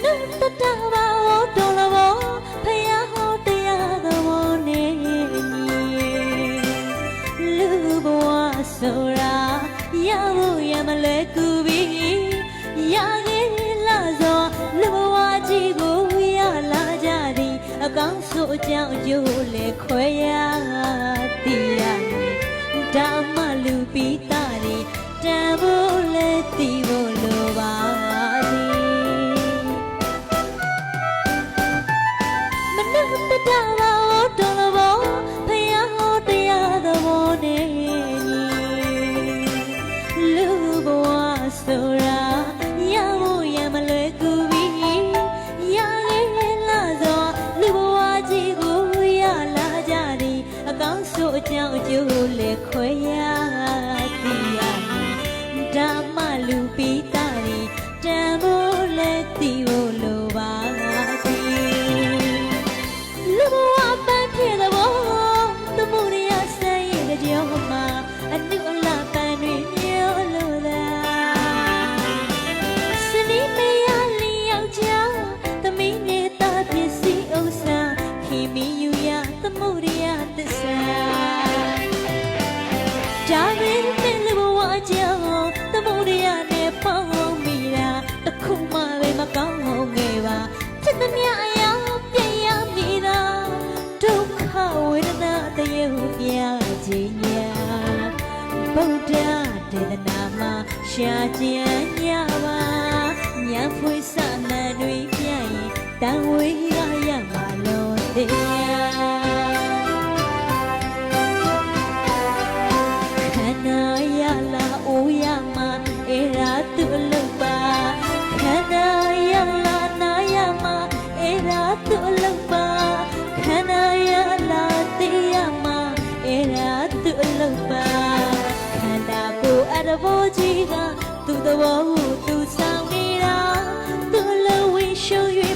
นุษย์ตะบาโอโดลโบพยาโหตยาตะโมเนลูบวาโซรายาบุยามเลกูบียาเกลาโซลูบวาจีကိုရလာကြသည်အကောင်းဆိုအကြောင်းအကျိုးလေခွဲရသည်ရဓမ္မလူပိတာတွေတန်ဖို့လေသိဖို့လိုပါသည်မနုဿတဘာဝတော်လဘောဖယားဟောတရားသဘောနဲ့လူဘဝဆိုတာရဖို့ရမလွယ်ကူပြီရခဲ့လာသောလူဘဝကြီးကိုရလာကြသည်အကောင်းဆိုအကြောင်းအကျိုးလေခွဲရသည်ရဓမ္မလူပိတာတွေတန်ဖို့လေသိဖို့လိုပါသည်လူဘဝပန်းဖြစ်တဲ့ဘောသမုဒိယဆိုင်ရဲ့ကြောင့်မှာအနုအလပန်းတွေမျိုးလိုသာစနီးမရလီယောက်ျားသမီးနေတာပစ္စည်းဥစ္စာခင်မီယူရသမုဒိယသစ္စာဒါပင်လူဘဝကြောင့်သမုဒိယနဲ့ပေါင်းမိတာတခုမှပဲမကောင်းခဲ့ပါဖြစ်သမျှအရာပြင်ရမိတာဒုက္ခဝေဒနာတရေဟုပြခြင်းညာဗုဒ္ဓဒေသနာမှာရှာကြံညပါညာဖွေးစနံတွေပြရင်တန်ဝေးရရမှာလို့တရားခန္ဓာရလာအိုရမှာအေရာသူအလုပ်ပါခန္ဓာရလာနာရမှာအေရာသူအလုပ်ပါခန္ဓာရလာသိရမှာအေရာသူအလုပ်ပါခန္ဓာကိုယ်အတဘောကြီးကသူ့သဘောကိုသူဆောင်နေတာသူ့လိုဝေရှုံ၍